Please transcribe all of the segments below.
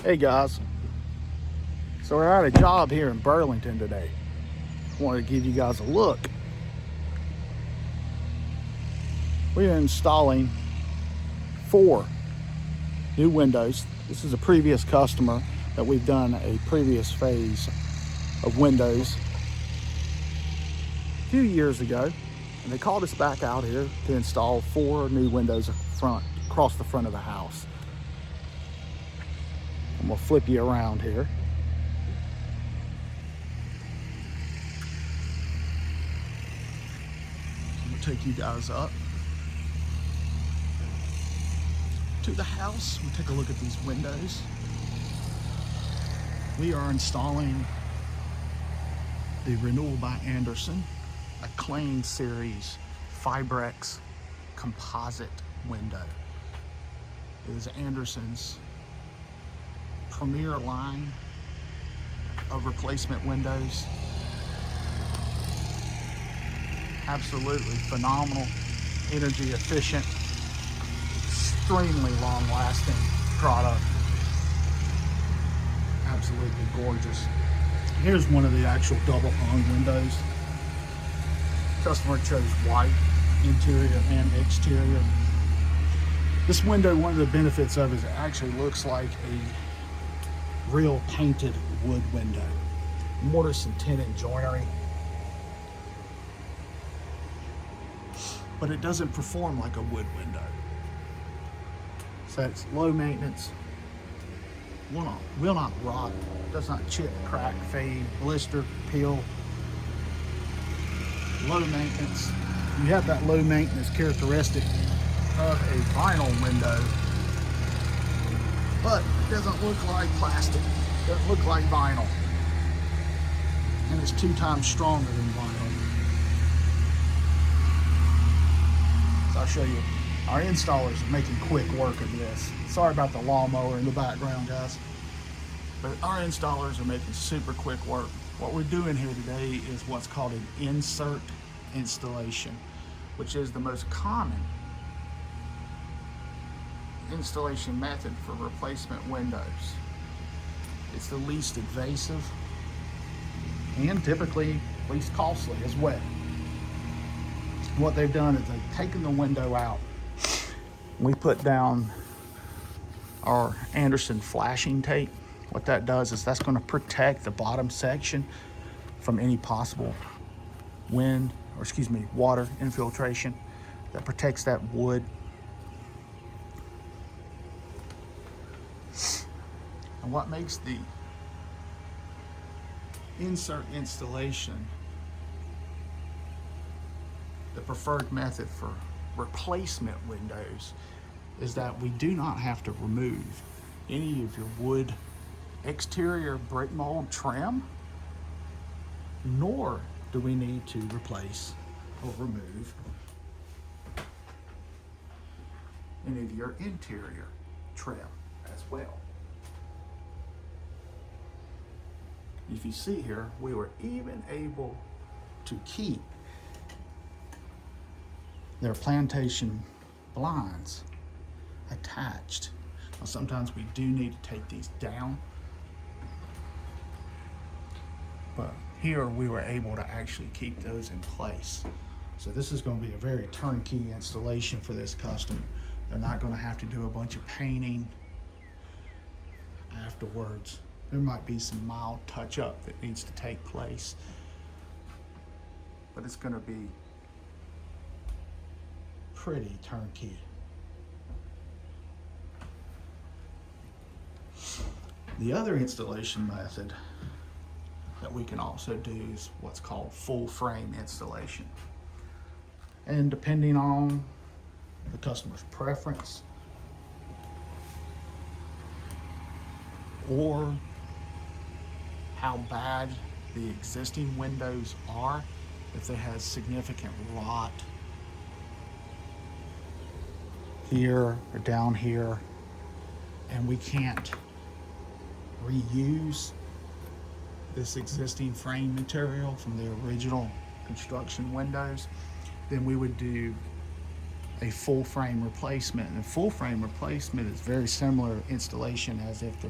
Hey guys, so we're at a job here in Burlington today. Wanted to give you guys a look. We're installing 4 new windows. This is a previous customer that we've done a previous phase of windows a few years ago, and they called us back out here to install 4 new windows across the front of the house. I'm gonna flip you around here. I'm gonna take you guys up to the house. We'll take a look at these windows. We are installing the Renewal by Andersen Acclaim Series Fibrex composite window. It is Andersen's premier line of replacement windows. Absolutely phenomenal, energy efficient, extremely long lasting product. Absolutely gorgeous. Here's one of the actual double hung windows. Customer chose white interior and exterior. This window, one of the benefits of it is it actually looks like a real painted wood window. Mortise and tenon joinery. But it doesn't perform like a wood window. So it's low maintenance, will not rot, does not chip, crack, fade, blister, peel. Low maintenance. You have that low maintenance characteristic of a vinyl window, but it doesn't look like plastic. It doesn't look like vinyl. And it's 2 times stronger than vinyl. So I'll show you. Our installers are making quick work of this. Sorry about the lawnmower in the background, guys. But our installers are making super quick work. What we're doing here today is what's called an insert installation, which is the most common installation method for replacement windows. It's the least invasive and typically least costly as well. What they've done is they've taken the window out. We put down our Andersen flashing tape. What that does is that's going to protect the bottom section from any possible water infiltration. That protects that wood. And what makes the insert installation the preferred method for replacement windows is that we do not have to remove any of your wood exterior brick mold trim, nor do we need to replace or remove any of your interior trim as well. If you see here, we were even able to keep their plantation blinds attached. Now, sometimes we do need to take these down, but here we were able to actually keep those in place. So this is going to be a very turnkey installation for this customer. They're not going to have to do a bunch of painting afterwards. There might be some mild touch-up that needs to take place, but it's going to be pretty turnkey. The other installation method that we can also do is what's called full frame installation. And depending on the customer's preference or how bad the existing windows are, if it has significant rot here or down here, and we can't reuse this existing frame material from the original construction windows, then we would do a full frame replacement. And a full frame replacement is very similar installation as if the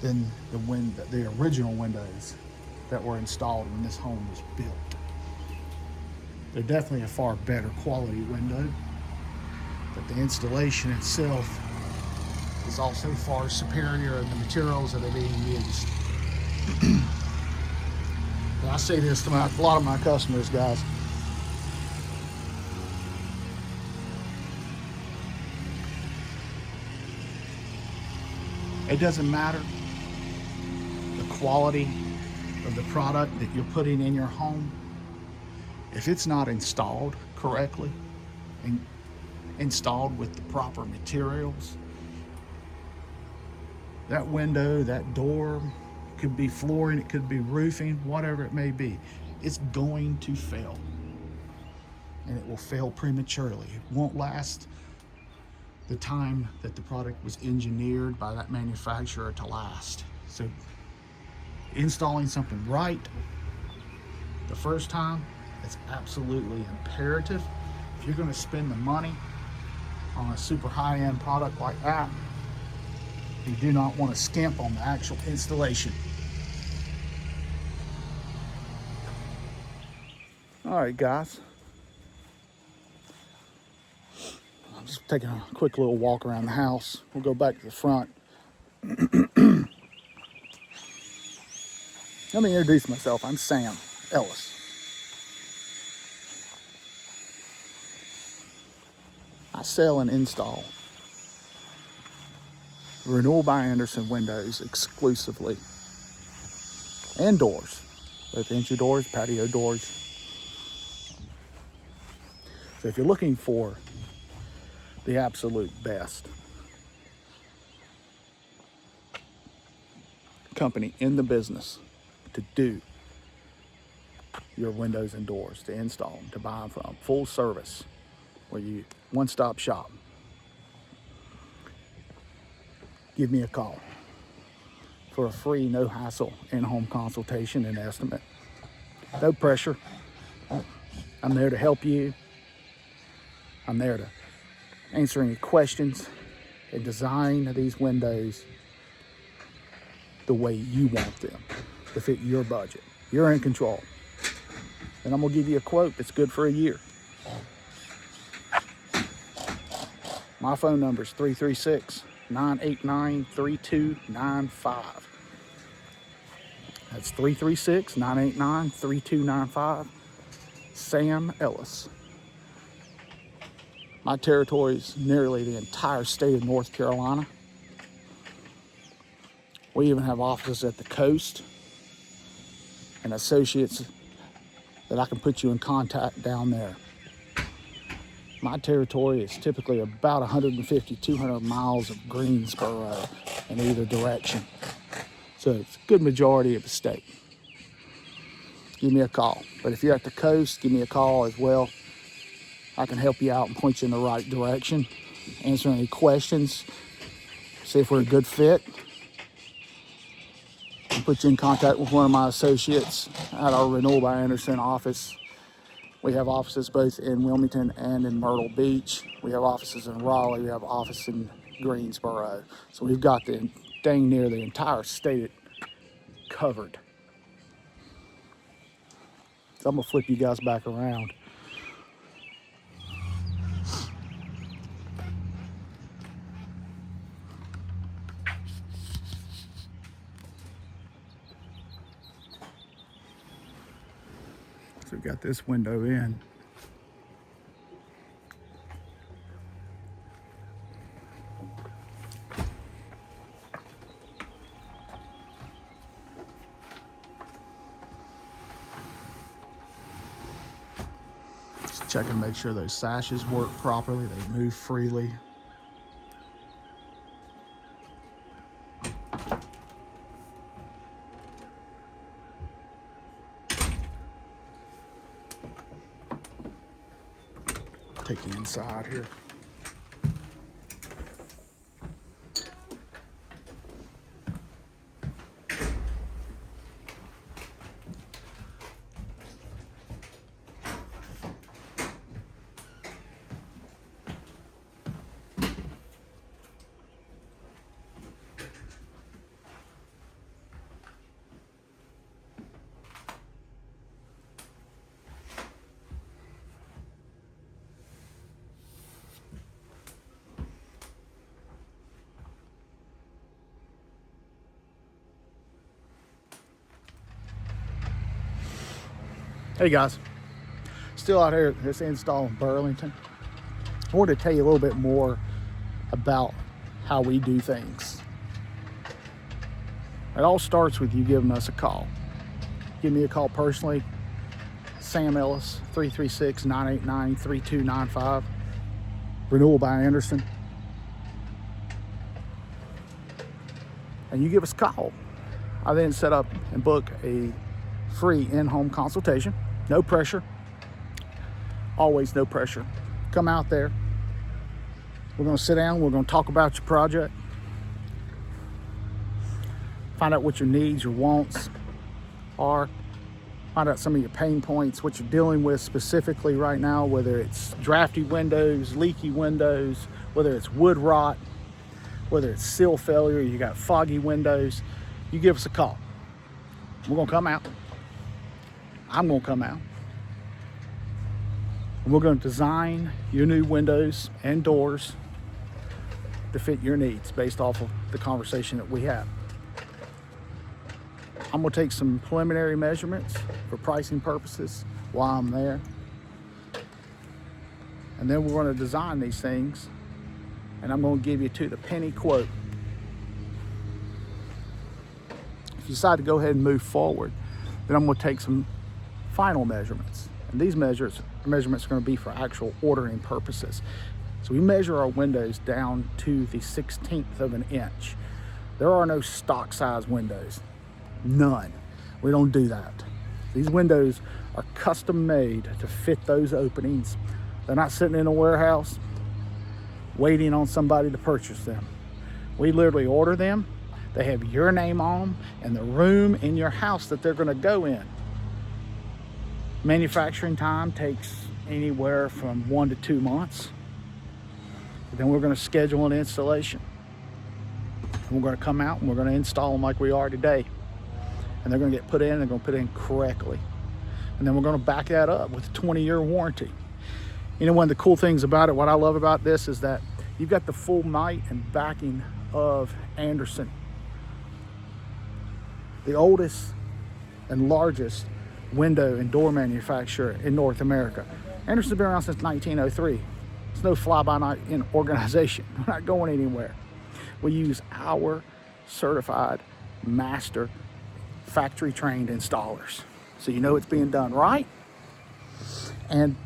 than the original windows that were installed when this home was built. They're definitely a far better quality window, but the installation itself is also far superior in the materials that are being used. And I say this to a lot of my customers, guys. It doesn't matter the quality of the product that you're putting in your home. If it's not installed correctly and installed with the proper materials, that window, that door, could be flooring, it could be roofing, whatever it may be, it's going to fail. And it will fail prematurely. It won't last the time that the product was engineered by that manufacturer to last. So installing something right the first time, it's absolutely imperative. If you're going to spend the money on a super high-end product like that, you do not want to skimp on the actual installation. All right, guys. I'm just taking a quick little walk around the house. We'll go back to the front. Let me introduce myself. I'm Sam Ellis. I sell and install Renewal by Andersen windows exclusively, and doors, both entry doors, patio doors. So if you're looking for the absolute best company in the business to do your windows and doors, to install them, to buy them from, full service, where you one-stop shop, give me a call for a free, no hassle, in-home consultation and estimate. No pressure. I'm there to help you. I'm there to answer any questions and design these windows the way you want them to fit your budget. You're in control. And I'm gonna give you a quote that's good for a year. My phone number is 336-989-3295. That's 336-989-3295. Sam Ellis. My territory is nearly the entire state of North Carolina. We even have offices at the coast and associates that I can put you in contact down there. My territory is typically about 150, 200 miles of Greensboro in either direction. So it's a good majority of the state. Give me a call. But if you're at the coast, give me a call as well. I can help you out and point you in the right direction, answer any questions, see if we're a good fit, and put you in contact with one of my associates at our Renewal by Andersen office. We have offices both in Wilmington and in Myrtle Beach. We have offices in Raleigh. We have offices in Greensboro. So we've got the dang near the entire state covered. So I'm gonna flip you guys back around. So we've got this window in. Just check and make sure those sashes work properly, they move freely. Take you inside here. Hey guys, still out here at this install in Burlington. I wanted to tell you a little bit more about how we do things. It all starts with you giving us a call. Give me a call personally, Sam Ellis, 336-989-3295, Renewal by Anderson. And you give us a call. I then set up and book a free in-home consultation. No pressure. Always no pressure. Come out there. We're going to sit down. We're going to talk about your project. Find out what your needs, your wants are. Find out some of your pain points, what you're dealing with specifically right now, whether it's drafty windows, leaky windows, whether it's wood rot, whether it's seal failure, you got foggy windows. You give us a call. We're going to come out. I'm going to come out. And we're going to design your new windows and doors to fit your needs based off of the conversation that we have. I'm going to take some preliminary measurements for pricing purposes while I'm there. And then we're going to design these things, and I'm going to give you to the penny quote. If you decide to go ahead and move forward, then I'm going to take some final measurements. And these measurements are going to be for actual ordering purposes. So we measure our windows down to the 16th of an inch. There are no stock size windows. None. We don't do that. These windows are custom made to fit those openings. They're not sitting in a warehouse waiting on somebody to purchase them. We literally order them. They have your name on them and the room in your house that they're going to go in. Manufacturing time takes anywhere from 1 to 2 months. Then we're going to schedule an installation. And we're going to come out and we're going to install them like we are today. And they're going to get put in, they're going to put in correctly. And then we're going to back that up with a 20-year warranty. You know, one of the cool things about it, what I love about this is that you've got the full might and backing of Anderson, the oldest and largest window and door manufacturer in North America. Anderson's been around since 1903. It's no fly-by-night organization. We're not going anywhere. We use our certified master factory-trained installers. So you know it's being done right. And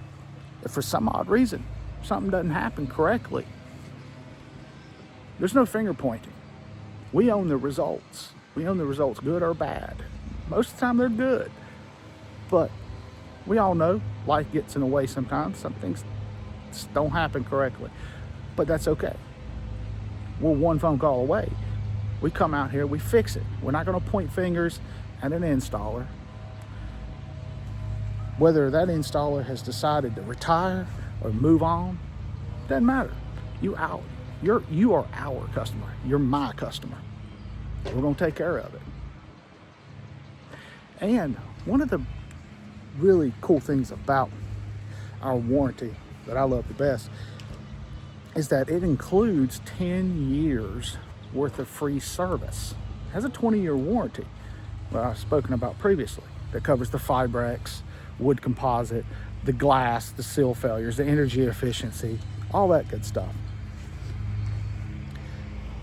if for some odd reason something doesn't happen correctly, there's no finger pointing. We own the results. We own the results, good or bad. Most of the time they're good. But we all know life gets in the way sometimes. Some things just don't happen correctly. But that's okay. We're one phone call away. We come out here, we fix it. We're not going to point fingers at an installer. Whether that installer has decided to retire or move on, doesn't matter. You are our customer. You're my customer. We're going to take care of it. And one of the really cool things about our warranty that I love the best is that it includes 10 years worth of free service. It has a 20-year warranty, that I've spoken about previously, that covers the Fibrex, wood composite, the glass, the seal failures, the energy efficiency, all that good stuff.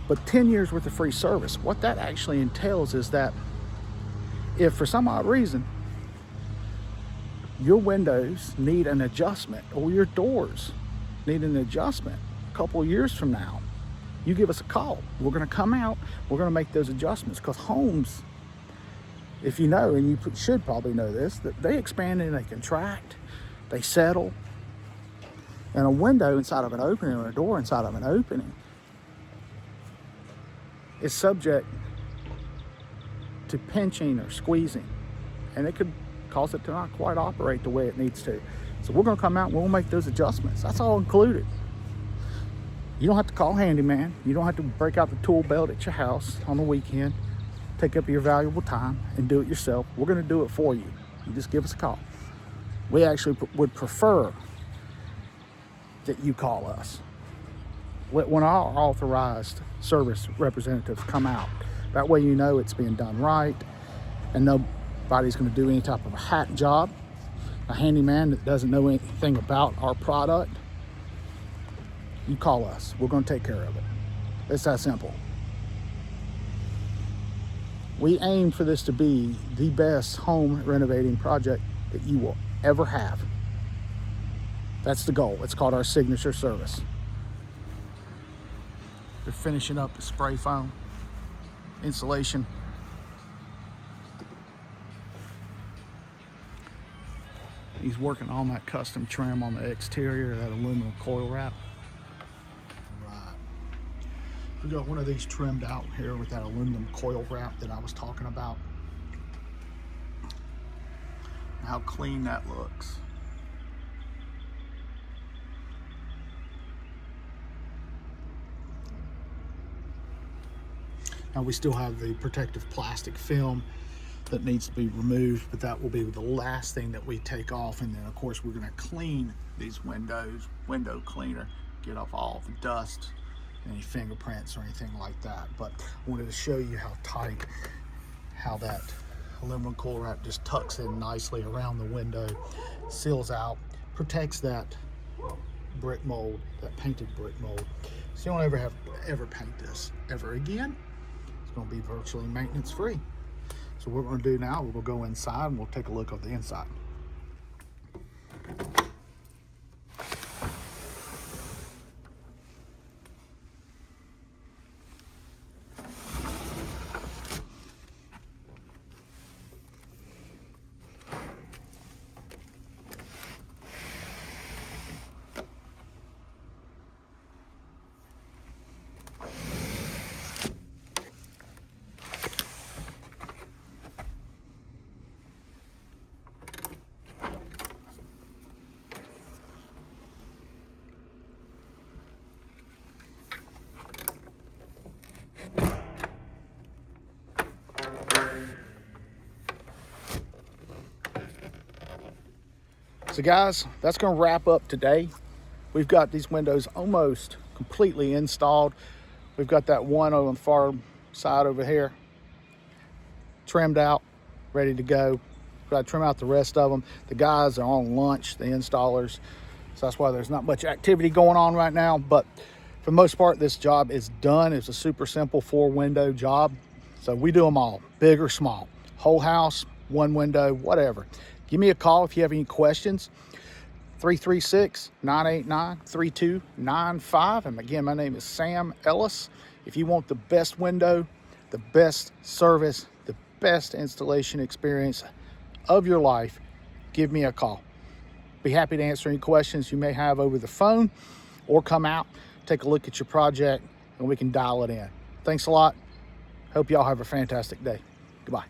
But 10 years worth of free service, what that actually entails is that if for some odd reason your windows need an adjustment or your doors need an adjustment a couple of years from now, you give us a call. We're going to come out, we're going to make those adjustments, because homes, if you know, and you should probably know this, that they expand and they contract, they settle. And a window inside of an opening or a door inside of an opening is subject to pinching or squeezing, and it could cause it to not quite operate the way it needs to. So we're going to come out and we'll make those adjustments. That's all included. You don't have to call handyman. You don't have to break out the tool belt at your house on the weekend, take up your valuable time and do it yourself. We're going to do it for you. You just give us a call. We actually would prefer that you call us. Let one of our authorized service representatives come out. That way you know it's being done right and nobody's going to do any type of a hack job. a handyman that doesn't know anything about our product, you call us. We're going to take care of it. It's that simple. We aim for this to be the best home renovating project that you will ever have. That's the goal. It's called our signature service. They're finishing up the spray foam insulation. He's working on that custom trim on the exterior, that aluminum coil wrap. Right. We got one of these trimmed out here with that aluminum coil wrap that I was talking about. How clean that looks. Now we still have the protective plastic film that needs to be removed, but that will be the last thing that we take off. And then of course we're going to clean these windows, window cleaner, get off all the dust, any fingerprints or anything like that. But I wanted to show you how tight, how that aluminum coil wrap just tucks in nicely around the window, seals out, protects that brick mold, that painted brick mold. So you don't ever paint this ever again. It's going to be virtually maintenance free. So what we're going to do now, we'll go inside and we'll take a look at the inside. So guys, that's going to wrap up today. We've got these windows almost completely installed. We've got that one on the far side over here trimmed out, ready to go. We've got to trim out the rest of them. The guys are on lunch, the installers, so that's why there's not much activity going on right now. But for the most part, this job is done. It's a super simple 4-window job. So we do them all, big or small, whole house, one window, whatever. Give me a call if you have any questions. 336-989-3295. And again, my name is Sam Ellis. If you want the best window, the best service, the best installation experience of your life, give me a call. Be happy to answer any questions you may have over the phone, or come out, take a look at your project, and we can dial it in. Thanks a lot. Hope y'all have a fantastic day. Goodbye.